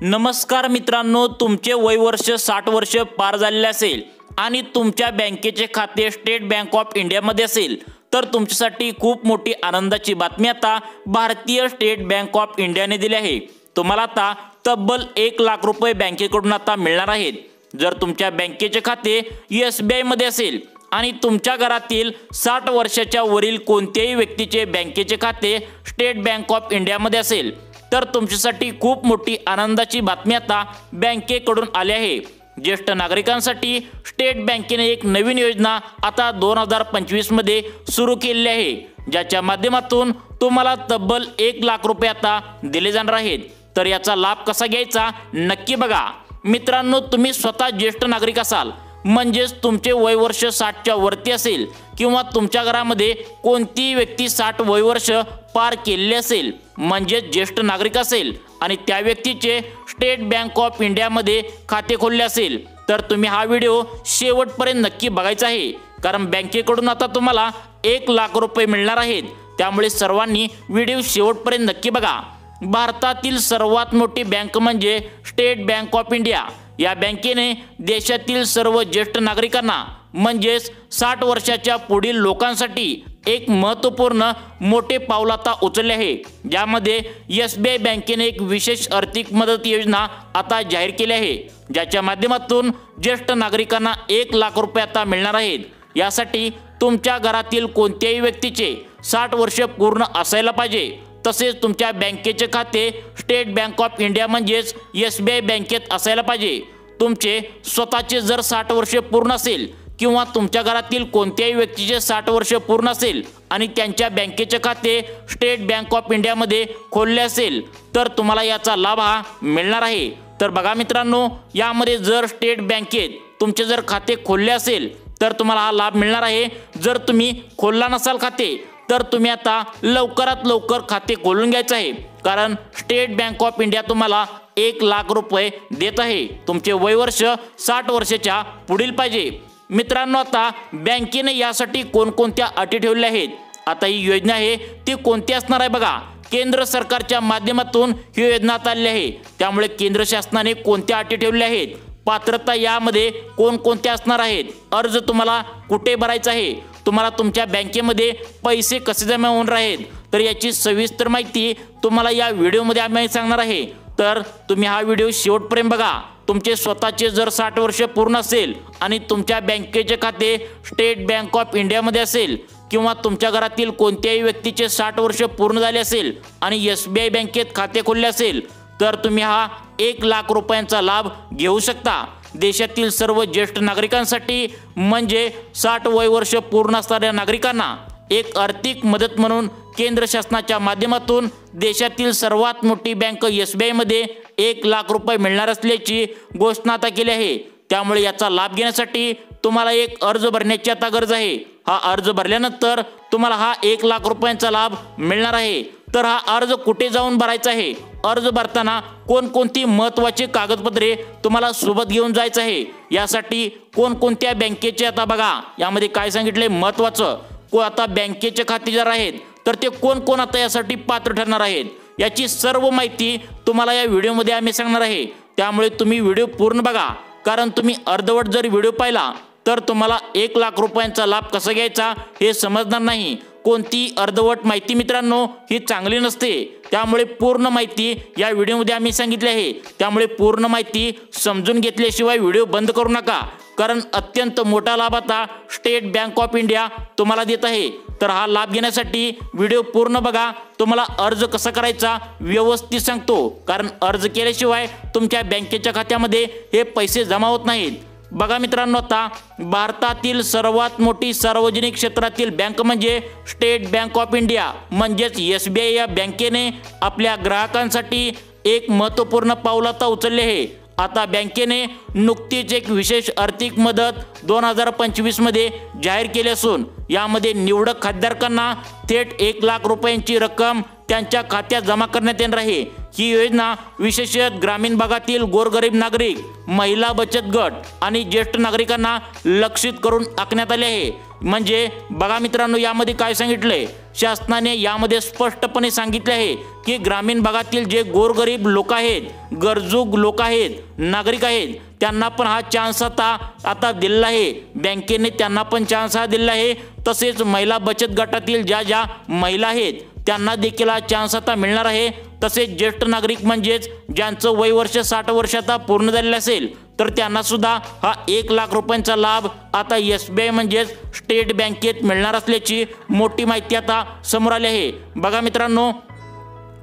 नमस्कार मित्रांनो, तुमचे वय वर्ष 60 वर्ष पार झालेले असेल आणि तुमच्या बँकेचे खाते स्टेट बँक ऑफ इंडियामध्ये असेल तर तुमच्यासाठी खूप मोठी आनंदाची बातमी आता भारतीय स्टेट बँक ऑफ इंडियाने दिली आहे। तुम्हाला आता तब्बल 1 लाख रुपये बँकेकडून आता मिळणार आहेत। जर तुमच्या बँकेचे खाते SBI मध्ये असेल आणि तुमच्या घरातील 60 वर्षाच्या वरील कोणत्याही व्यक्तीचे बँकेचे खाते स्टेट बँक ऑफ इंडियामध्ये असेल तर तुमच्यासाठी खूप मोठी आनंदाची बातमी आता बँकेकडून आली आहे। ज्येष्ठ नागरिकांसाठी स्टेट बँकेने एक नवीन योजना आता 2025 मध्ये सुरू केली आहे, ज्याच्या माध्यमातून तुम्हाला तब्बल 1 लाख रुपये आता दिले जाणार आहेत। तर याचा लाभ कसा घ्यायचा नक्की बघा। मित्रांनो, तुम्ही स्वतः ज्येष्ठ नागरिक असाल म्हणजेच तुमचे वय वर्ष 60च्या वरती असेल किंवा तुमच्या घरामध्ये कोणतीही व्यक्ती 60 वय वर्ष पार केलेले असेल म्हणजेच ज्येष्ठ नागरिक असेल आणि त्या व्यक्तीचे स्टेट बँक ऑफ इंडियामध्ये खाते खोलले असेल तर तुम्ही हा व्हिडिओ शेवटपर्यंत नक्की बघायचा आहे, कारण बँकेकडून आता तुम्हाला 1 लाख रुपये मिळणार आहेत। त्यामुळे सर्वांनी व्हिडिओ शेवटपर्यंत नक्की बघा। भारतातील सर्वात मोठी बँक म्हणजे स्टेट बँक ऑफ इंडिया। या बँकेने देशातील सर्व ज्येष्ठ नागरिकांना म्हणजेच 60 वर्षाच्या पुढील लोकांसाठी एक महत्त्वपूर्ण मोठे पाऊल आता उचलले आहे, ज्यामध्ये SBI बँकेने एक विशेष आर्थिक मदत योजना आता जाहीर केली आहे, ज्याच्या माध्यमातून ज्येष्ठ नागरिकांना 1 लाख रुपये आता मिळणार आहेत। यासाठी तुमच्या घरातील कोणत्याही व्यक्तीचे 60 वर्ष पूर्ण असायला पाहिजे, तसेच तुमच्या बँकेचे खाते स्टेट बँक ऑफ इंडिया म्हणजेच SBI बँकेत असायला पाहिजे। तुमचे स्वतःचे जर 60 वर्ष पूर्ण असेल किंवा तुमच्या घरातील कोणत्याही व्यक्तीचे 60 वर्ष पूर्ण असेल आणि त्यांच्या बँकेचे खाते स्टेट बँक ऑफ इंडियामध्ये खोलले असेल तर तुम्हाला याचा लाभ हा मिळणार आहे। तर बघा मित्रांनो, यामध्ये जर स्टेट बँकेत तुमचे जर खाते खोलले असेल तर तुम्हाला हा लाभ मिळणार आहे। जर तुम्ही खोलला नसाल खाते तर तुम्ही आता लवकरात लवकर खाते खोलून घ्यायचं आहे, कारण स्टेट बँक ऑफ इंडिया तुम्हाला 1 लाख रुपये देत आहे। तुमचे वय वर्ष 60 वर्षाच्या पुढील पाहिजे। मित्रांनो, आता बँकेने यासाठी कोणकोणत्या अटी ठेवल्या आहेत, आता ही योजना आहे ती कोणती असणार आहे बघा। केंद्र सरकारच्या माध्यमातून ही योजना आली आहे, त्यामुळे केंद्र शासनाने कोणत्या अटी ठेवल्या आहेत, पात्रता यामध्ये कोणकोणत्या असणार आहेत, अर्ज तुम्हाला कुठे भरायचा आहे, तुम्हाला तुमच्या बँकेमध्ये पैसे कसे जमा होणार आहेत, तर याची सविस्तर माहिती तुम्हाला या व्हिडिओमध्ये आम्ही सांगणार आहे। तर तुम्ही हा व्हिडिओ शेवटपर्यंत बघा। तुमचे स्वतःचे जर 60 वर्ष पूर्ण असेल आणि तुमच्या बँकेचे खाते स्टेट बँक ऑफ इंडियामध्ये असेल किंवा तुमच्या घरातील कोणत्याही व्यक्तीचे 60 वर्ष पूर्ण झाले असेल आणि SBI बँकेत खाते खोलले असेल तर तुम्ही हा 1 लाख रुपयांचा लाभ घेऊ शकता। देशातील सर्व ज्येष्ठ नागरिकांसाठी म्हणजे 60 वय वर्ष पूर्ण असणाऱ्या नागरिकांना एक आर्थिक मदत म्हणून केंद्र शासनाच्या माध्यमातून देशातील सर्वात मोठी बँक SBI मध्ये 1 लाख रुपये मिळणार असल्याची घोषणा आता केली आहे। त्यामुळे याचा लाभ घेण्यासाठी तुम्हाला एक अर्ज भरण्याची आता गरज आहे। हा अर्ज भरल्यानंतर तुम्हाला हा 1 लाख रुपयांचा लाभ मिळणार आहे। तर हा अर्ज कुठे जाऊन भरायचा आहे, अर्ज भरताना कोणकोणती महत्त्वाची कागदपत्रे तुम्हाला सोबत घेऊन जायचं आहे, यासाठी कोणकोणत्या बँकेचे आता बघा यामध्ये काय सांगितले महत्त्वाचं, आता बँकेचे खाते जर आहेत तर ते कोण कोण आता यासाठी पात्र ठरणार आहेत, याची सर्व माहिती तुम्हाला या व्हिडिओमध्ये आम्ही सांगणार आहे। त्यामुळे तुम्ही व्हिडिओ पूर्ण बघा, कारण तुम्ही अर्धवट जर व्हिडिओ पाहिला तर तुम्हाला 1 लाख रुपयांचा लाभ कसा घ्यायचा हे समजणार नाही। कोणती अर्धवट माहिती मित्रांनो ही चांगली नसते, त्यामुळे पूर्ण माहिती या व्हिडिओमध्ये आम्ही सांगितली आहे। त्यामुळे पूर्ण माहिती समजून घेतल्याशिवाय व्हिडिओ बंद करू नका, कारण अत्यंत मोठा लाभ आता स्टेट बँक ऑफ इंडिया तुम्हाला देत आहे। तर हा लाभ घेण्यासाठी व्हिडिओ पूर्ण बघा। तुम्हाला अर्ज कसा करायचा व्यवस्थित सांगतो, कारण अर्ज केल्याशिवाय तुमच्या बँकेच्या खात्यामध्ये हे पैसे जमा होत नाहीत। बघा मित्रांनो, आता भारतातील सर्वात मोठी सार्वजनिक क्षेत्रातील बँक म्हणजे स्टेट बँक ऑफ इंडिया म्हणजेच SBI या बँकेने आपल्या ग्राहकांसाठी एक महत्त्वपूर्ण पाऊल आता उचलले आहे। आता बँकेने नुकतीच एक विशेष आर्थिक मदत 2025 मध्ये जाहीर केली असून यामध्ये निवडक खातेधारकांना थेट 1 लाख रुपयांची रक्कम त्यांच्या खात्यात जमा करण्यात येणार आहे। ही योजना विशेषतः ग्रामीण भागातील गोरगरीब नागरिक, महिला बचत गट आणि ज्येष्ठ नागरिकांना लक्षित करून आखण्यात आली आहे। म्हणजे बघा मित्रांनो, यामध्ये काय सांगितलंय, शासनाने यामध्ये स्पष्टपणे सांगितले आहे की ग्रामीण भागातील जे गोरगरीब लोक आहेत, गरजू लोक आहेत, नागरिक आहेत, त्यांना पण हा चान्स आता दिलेला आहे। बँकेने त्यांना पण चान्स हा दिलेला आहे। तसेच महिला बचत गटातील ज्या महिला आहेत त्यांना देखील हा चान्स आता मिळणार आहे। तसेच ज्येष्ठ नागरिक म्हणजेच ज्यांचं वय वर्ष 60 वर्ष आता पूर्ण झालेलं असेल तर त्यांना सुद्धा हा 1 लाख रुपयांचा लाभ आता SBI म्हणजेच स्टेट बँकेत मिळणार असल्याची मोठी माहिती आता समोर आली आहे। बघा मित्रांनो,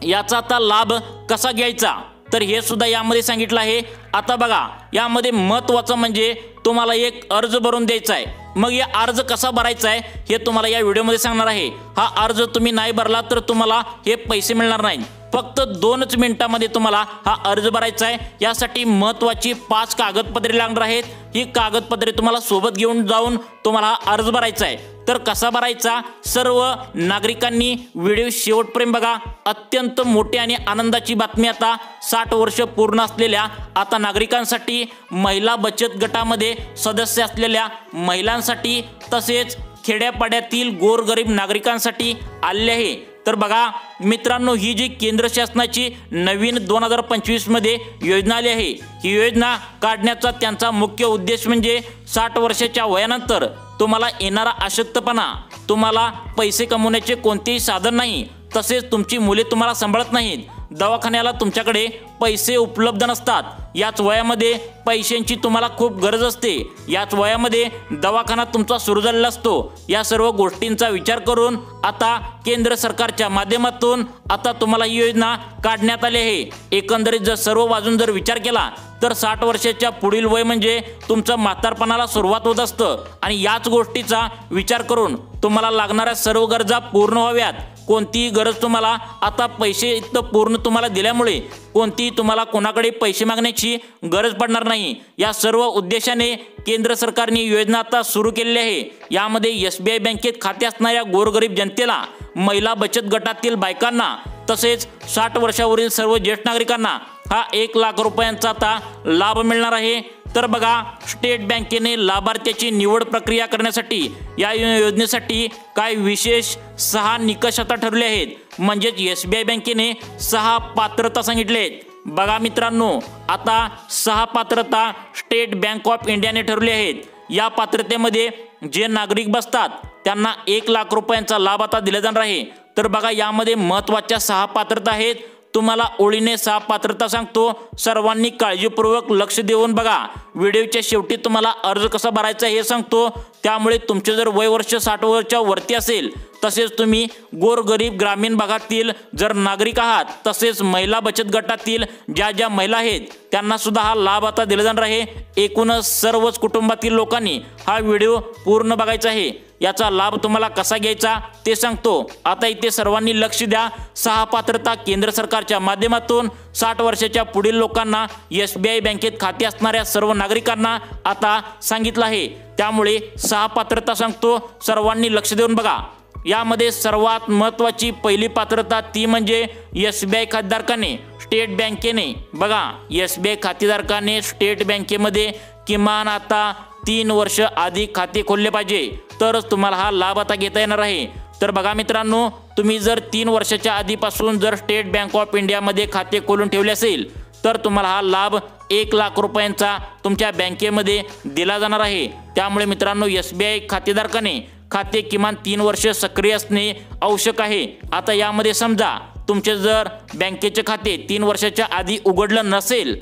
याचा आता लाभ कसा घ्यायचा तर हे सुद्धा यामध्ये सांगितलं आहे। आता बघा, यामध्ये महत्त्वाचं म्हणजे तुम्हाला एक अर्ज भरून द्यायचा आहे। मग या अर्ज कसा भरायचा आहे हे तुम्हाला या व्हिडिओमध्ये सांगणार आहे। हा अर्ज तुम्ही नाही भरला तर तुम्हाला हे पैसे मिळणार नाहीत। फक्त 2च मिनिटांमध्ये तुम्हाला हा अर्ज भरायचा आहे। यासाठी महत्त्वाची 5 कागदपत्रे लागणार आहेत। ही कागदपत्रे तुम्हाला सोबत घेऊन जाऊन तुम्हाला हा अर्ज भरायचा आहे। तर कसा भरायचा, सर्व नागरिकांनी व्हिडिओ शेवटपर्यंत बघा। अत्यंत मोठी आणि आनंदाची बातमी आता 60 वर्ष पूर्ण असलेल्या आता नागरिकांसाठी, महिला बचत गटामध्ये सदस्य असलेल्या महिलांसाठी, तसेच खेड्यापाड्यातील गोरगरीब नागरिकांसाठी आले आहे। तर बघा मित्रांनो, ही जी केंद्र शासनाची नवीन 2025 मध्ये योजना आली आहे, ही योजना काढण्याचा त्यांचा मुख्य उद्देश म्हणजे 60 वर्षाच्या वयानंतर तुम्हाला येणारा अशक्तपणा, तुम्हाला पैसे कमवण्याचे कोणतेही साधन नाही, तसेच तुमची मुले तुम्हाला सांभाळत नाहीत, दवाखान्याला तुमच्याकडे पैसे उपलब्ध नसतात, याच वयामध्ये पैशांची तुम्हाला खूप गरज असते, याच वयामध्ये दवाखाना तुमचा सुरू झालेला असतो, या सर्व गोष्टींचा विचार करून आता केंद्र सरकारच्या माध्यमातून आता तुम्हाला ही योजना काढण्यात आली आहे। एकंदरीत जर सर्व बाजून जर विचार केला तर 60 वर्षाच्या पुढील वय म्हणजे तुमचं म्हातारपणाला सुरुवात होत असतं आणि याच गोष्टीचा विचार करून तुम्हाला लागणाऱ्या सर्व गरजा पूर्ण व्हाव्यात। कोणतीही गरज तुम्हाला आता पैसे इतकं पूर्ण तुम्हाला दिल्यामुळे कोणतीही तुम्हाला कोणाकडे पैसे मागण्याची गरज पडणार नाही। या सर्व उद्देशाने केंद्र सरकारने योजना आता सुरू केलेली आहे। यामध्ये SBI बँकेत खाते असणाऱ्या गोरगरीब जनतेला, महिला बचत गटातील बायकांना, तसेच 60 वर्षावरील सर्व ज्येष्ठ नागरिकांना हा 1 लाख रुपयांचा आता लाभ मिळणार आहे। तर बघा, स्टेट बँकेने लाभार्थ्याची निवड प्रक्रिया करण्यासाठी या योजनेसाठी काय विशेष 6 निकष आता ठरवले आहेत। म्हणजेच SBI बँकेने 6 पात्रता सांगितले आहेत। बघा मित्रांनो, आता 6 पात्रता स्टेट बँक ऑफ इंडियाने ठरवले आहेत। या पात्रतेमध्ये जे नागरिक बसतात त्यांना 1 लाख रुपयांचा लाभ आता दिला जाणार आहे। तर बघा, यामध्ये महत्त्वाच्या 6 पात्रता आहेत। तुम्हाला ओळीने 6 पात्रता सांगतो, सर्वांनी काळजीपूर्वक लक्ष देऊन बघा। व्हिडिओच्या शेवटी तुम्हाला अर्ज कसा भरायचा हे सांगतो, त्यामुळे तुमचे जर वय वर्ष 60 वर्षाच्या वरती असेल, तसेच तुम्ही गोरगरीब ग्रामीण भागातील जर नागरिक आहात, तसेच महिला बचत गटातील ज्या महिला आहेत त्यांना सुद्धा हा लाभ आता दिला जाणार आहे। एकूणच सर्वच कुटुंबातील लोकांनी हा व्हिडिओ पूर्ण बघायचा आहे। याचा लाभ तुम्हाला कसा घ्यायचा ते सांगतो। आता इथे सर्वांनी लक्ष द्या। 6 पात्रता केंद्र सरकारच्या माध्यमातून 60 वर्षाच्या पुढील लोकांना, SBI बँकेत खाते असणाऱ्या सर्व नागरिकांना आता सांगितलं आहे। त्यामुळे 6 पात्रता सांगतो, सर्वांनी लक्ष देऊन बघा। यामध्ये सर्वात महत्त्वाची पहिली पात्रता ती म्हणजे SBI खातेधारकाने स्टेट बँकेने, बघा, SBI खातेधारकाने स्टेट बँकेमध्ये किमान आता 3 वर्ष आधी खाते खोलले पाहिजे, तरच तुम्हाला हा लाभ आता घेता येणार आहे। तर बघा मित्रांनो, तुम्ही जर 3 वर्षाच्या आधीपासून जर स्टेट बँक ऑफ इंडियामध्ये खाते खोलून ठेवले असेल तर तुम्हाला हा लाभ 1 लाख रुपयांचा तुमच्या बँकेमध्ये दिला जाणार आहे। त्यामुळे मित्रांनो, SBI खातेधारकाने खाते किमान 3 वर्ष सक्रिय असणे आवश्यक आहे। आता यामध्ये समजा तुमचे जर बँकेचे खाते 3 वर्षाच्या आधी उघडलं नसेल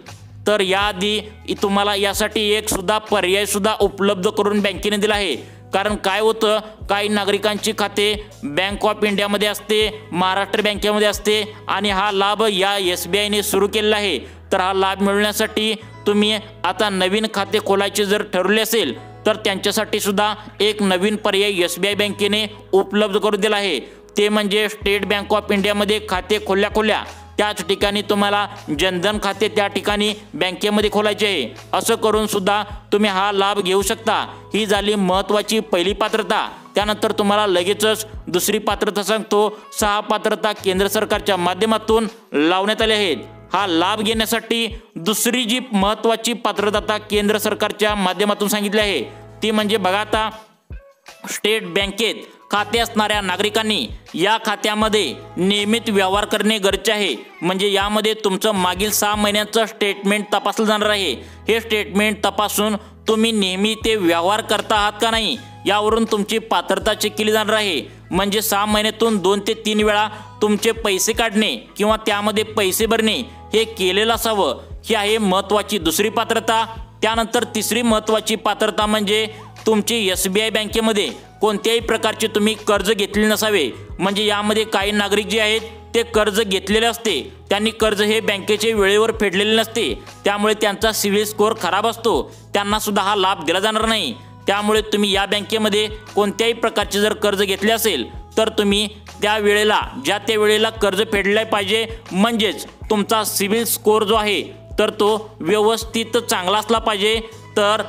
तर याआधी तुम्हाला यासाठी एक सुद्धा पर्याय सुद्धा उपलब्ध करून बँकेने दिला आहे। कारण काय होतं, काही नागरिकांची खाते बँक ऑफ इंडियामध्ये असते, महाराष्ट्र बँकेमध्ये असते आणि हा लाभ या SBIने सुरू केलेला आहे। तर हा लाभ मिळवण्यासाठी तुम्ही आता नवीन खाते खोलायचे जर ठरवले असेल तर त्यांच्यासाठी सुद्धा एक नवीन पर्याय SBI बँकेने उपलब्ध करून दिला आहे। ते म्हणजे स्टेट बँक ऑफ इंडियामध्ये खाते खोल्या त्याच ठिकाणी तुम्हाला जनधन खाते त्या ठिकाणी बँकेमध्ये खोलायचे आहे। असं करून सुद्धा तुम्ही हा लाभ घेऊ शकता। ही झाली महत्त्वाची पहिली पात्रता। त्यानंतर तुम्हाला लगेचच दुसरी पात्रता सांगतो। 6 पात्रता केंद्र सरकारच्या माध्यमातून लावण्यात आल्या आहेत। हा लाभ घेण्यासाठी दुसरी जी महत्त्वाची पात्रता केंद्र सरकारच्या माध्यमातून सांगितली आहे ती म्हणजे बघा, आता स्टेट बँकेत खाते असणाऱ्या नागरिकांनी या खात्यामध्ये नियमित व्यवहार करणे गरजेचे आहे। म्हणजे यामध्ये तुमचं मागील 6 महिन्यांचं स्टेटमेंट तपासलं जाणार आहे। हे स्टेटमेंट तपासून तुम्ही नेहमी ते व्यवहार करता आहात का नाही यावरून तुमची पात्रता चेक केली जाणार आहे। म्हणजे 6 महिन्यातून 2 ते 3 वेळा तुमचे पैसे काढणे किंवा त्यामध्ये पैसे भरणे हे केलेलं असावं। ही आहे महत्त्वाची दुसरी पात्रता। त्यानंतर तिसरी महत्त्वाची पात्रता म्हणजे तुमची SBI बँकेमध्ये कोणत्याही प्रकारचे तुम्ही कर्ज घेतलेले नसावे। म्हणजे यामध्ये काही नागरिक जे आहेत ते कर्ज घेतलेले असते, त्यांनी कर्ज हे बँकेचे वेळेवर फेडलेले नसते, त्यामुळे त्यांचा सिबिल स्कोअर खराब असतो, त्यांना सुद्धा हा लाभ दिला जाणार नाही। त्यामुळे तुम्ही या बँकेमध्ये कोणत्याही प्रकारचे जर कर्ज घेतले असेल तर तुम्ही त्या वेळेला कर्ज फेडले पाहिजे। म्हणजेच तुमचा सिबिल स्कोअर जो आहे तर तो व्यवस्थित चांगला असला पाहिजे। तर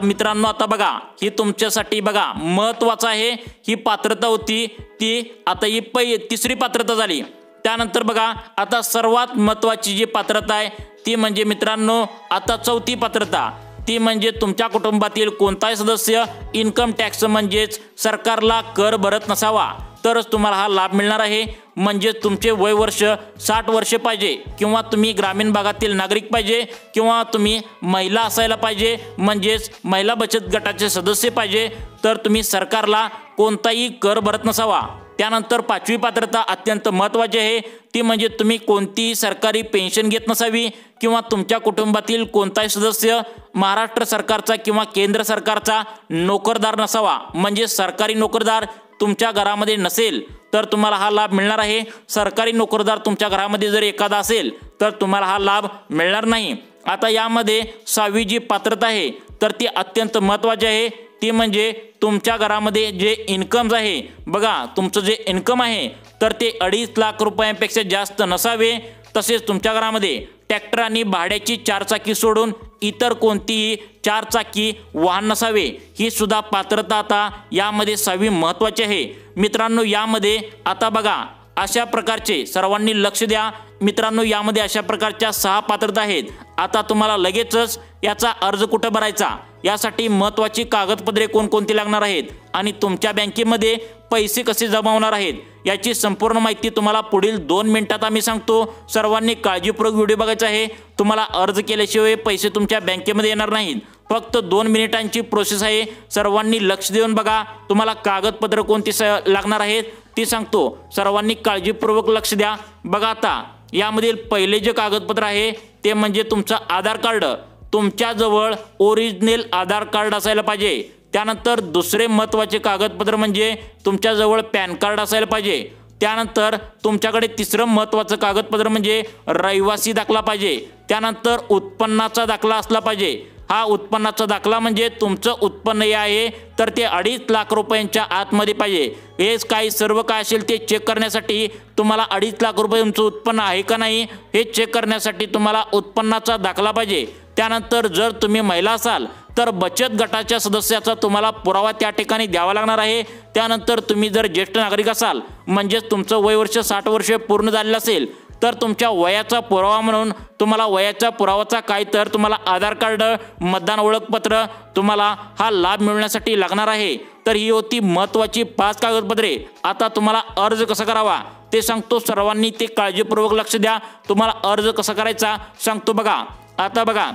मित्रांनो, आता बघा, ही तुमच्यासाठी बघा महत्त्वाचं आहे। ही पात्रता होती ती, आता ही तिसरी पात्रता झाली। त्यानंतर बघा, आता सर्वात महत्त्वाची जी पात्रता आहे ती म्हणजे मित्रांनो आता चौथी पात्रता। ती म्हणजे तुमच्या कुटुंबातील कोणताही सदस्य इन्कम टॅक्स म्हणजेच सरकारला कर भरत नसावा तरच तुम्हाला हा लाभ मिळणार आहे। म्हणजे तुमचे वय वर्ष 60 वर्षे पाहिजे, किंवा तुम्ही ग्रामीण भागातील नागरिक पाहिजे, किंवा तुम्ही महिला असायला पाहिजे, म्हणजेच महिला बचत गटाचे सदस्य पाहिजे, तर तुम्ही सरकारला कोणताही कर भरत नसावा। त्यानंतर 5वी पात्रता अत्यंत महत्त्वाची आहे। ती म्हणजे तुम्ही कोणतीही सरकारी पेन्शन घेत नसावी, किंवा तुमच्या कुटुंबातील कोणताही सदस्य महाराष्ट्र सरकारचा किंवा केंद्र सरकारचा नोकरदार नसावा। म्हणजे सरकारी नोकरदार तुमच्या घरामध्ये नसेल तर तुम्हाला हा लाभ मिळणार आहे। सरकारी नोकरदार तुमच्या घरामध्ये जर एखादा असेल तर तुम्हाला हा लाभ मिळणार नाही। आता यामध्ये 6वी जी पात्रता आहे तर ती अत्यंत महत्त्वाची आहे। ती म्हणजे तुमच्या घरामध्ये जे इन्कम आहे, बघा तुमचं जे इन्कम आहे तर ते 2.5 लाख रुपयांपेक्षा जास्त नसावे। तसेच तुमच्या घरामध्ये ट्रॅक्टर आणि भाड्याची 4 चाकी सोडून इतर कोणतीही 4 चाकी वाहन नसावे। ही सुद्धा पात्रता आता यामध्ये 6वी महत्त्वाची आहे। मित्रांनो, यामध्ये आता बघा अशा प्रकारचे सर्वांनी लक्ष द्या मित्रांनो, यामध्ये अशा प्रकारच्या 6 पात्रता आहेत। आता तुम्हाला लगेचच याचा अर्ज कुठे भरायचा, यासाठी महत्त्वाची कागदपत्रे कोणकोणती लागणार आहेत आणि तुमच्या बँकेमध्ये पैसे कसे जमा होणार आहेत याची संपूर्ण माहिती तुम्हाला पुढील 2 मिनिटात आम्ही सांगतो। सर्वांनी काळजीपूर्वक व्हिडिओ बघायचा आहे। तुम्हाला अर्ज केल्याशिवाय पैसे तुमच्या बँकेमध्ये येणार नाहीत। फक्त 2 मिनिटांची प्रोसेस आहे, सर्वांनी लक्ष देऊन बघा। तुम्हाला कागदपत्र कोणती लागणार आहेत ती सांगतो, सर्वांनी काळजीपूर्वक लक्ष द्या। बघा, आता यामधील पहिले जे कागदपत्र आहे ते म्हणजे तुमचं आधार कार्ड। तुमच्याजवळ ओरिजिनल आधार कार्ड असायला पाहिजे। त्यानंतर दुसरे महत्त्वाचे कागदपत्र म्हणजे तुमच्याजवळ पॅन कार्ड असायला पाहिजे। त्यानंतर तुमच्याकडे तिसरं महत्त्वाचं कागदपत्र म्हणजे रहिवासी दाखला पाहिजे। त्यानंतर उत्पन्नाचा दाखला असला पाहिजे। हा उत्पन्नाचा दाखला म्हणजे तुमचं उत्पन्न हे आहे तर ते 2.5 लाख रुपयांच्या आतमध्ये पाहिजे। हेच काही सर्व काय असेल ते चेक करण्यासाठी तुम्हाला 2.5 लाख रुपये तुमचं उत्पन्न आहे का नाही हे चेक करण्यासाठी तुम्हाला उत्पन्नाचा दाखला पाहिजे। त्यानंतर जर तुम्ही महिला असाल तर बचत गटाच्या सदस्याचा तुम्हाला पुरावा त्या ठिकाणी द्यावा लागणार आहे। त्यानंतर तुम्ही जर ज्येष्ठ नागरिक असाल म्हणजेच तुमचं वय वर्ष 60 वर्षे पूर्ण झालेलं असेल तर तुमच्या वयाचा पुरावा म्हणून तुम्हाला वयाच्या पुरावाचा काय तर तुम्हाला आधार कार्ड, मतदान ओळखपत्र तुम्हाला हा लाभ मिळण्यासाठी लागणार आहे। तर ही होती महत्त्वाची 5 कागदपत्रे। आता तुम्हाला अर्ज कसा करावा ते सांगतो, सर्वांनी ते काळजीपूर्वक लक्ष द्या। तुम्हाला अर्ज कसा करायचा सांगतो बघा। आता बघा,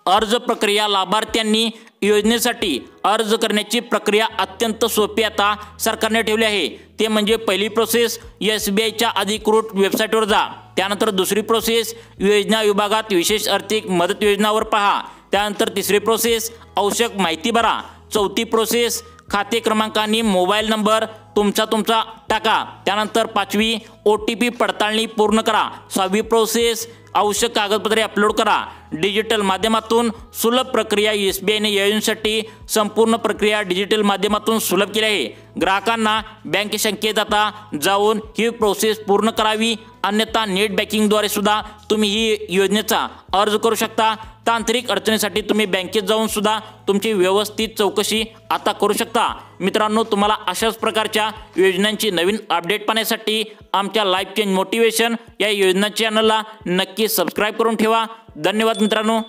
अर्ज प्रक्रिया लाभार्थ्यांनी योजनेसाठी अर्ज करण्याची प्रक्रिया अत्यंत सोपी आता सरकारने ठेवली आहे। ते म्हणजे पहिली प्रोसेस SBIच्या अधिकृत वेबसाईटवर जा। त्यानंतर दुसरी प्रोसेस योजना विभागात विशेष आर्थिक मदत योजनावर पहा। त्यानंतर तिसरी प्रोसेस आवश्यक माहिती भरा। चौथी प्रोसेस खाते क्रमांक आणि मोबाईल नंबर तुमचा टाका। त्यानंतर 5वी OTP पडताळणी पूर्ण करा। 6वी प्रोसेस आवश्यक कागदपत्रे अपलोड करा। डिजिटल माध्यमातून सुलभ प्रक्रिया SBIने योजनेसाठी संपूर्ण प्रक्रिया डिजिटल माध्यमातून सुलभ केली आहे। ग्राहकांना बँक शाखेत आता जाऊन ही प्रोसेस पूर्ण करावी, अन्यथा नेट बँकिंगद्वारे सुद्धा तुम्ही ही योजनेचा अर्ज करू शकता। तांत्रिक अडचणीसाठी तुम्ही बँकेत जाऊन सुद्धा तुमची व्यवस्थित चौकशी आता करू शकता। मित्रांनो, तुम्हाला अशाच प्रकारच्या योजनांची नवीन अपडेट पाहण्यासाठी आमच्या लाईफ चेंज मोटिवेशन या योजना चॅनलला नक्की सबस्क्राईब करून ठेवा। धन्यवाद मित्रांनो।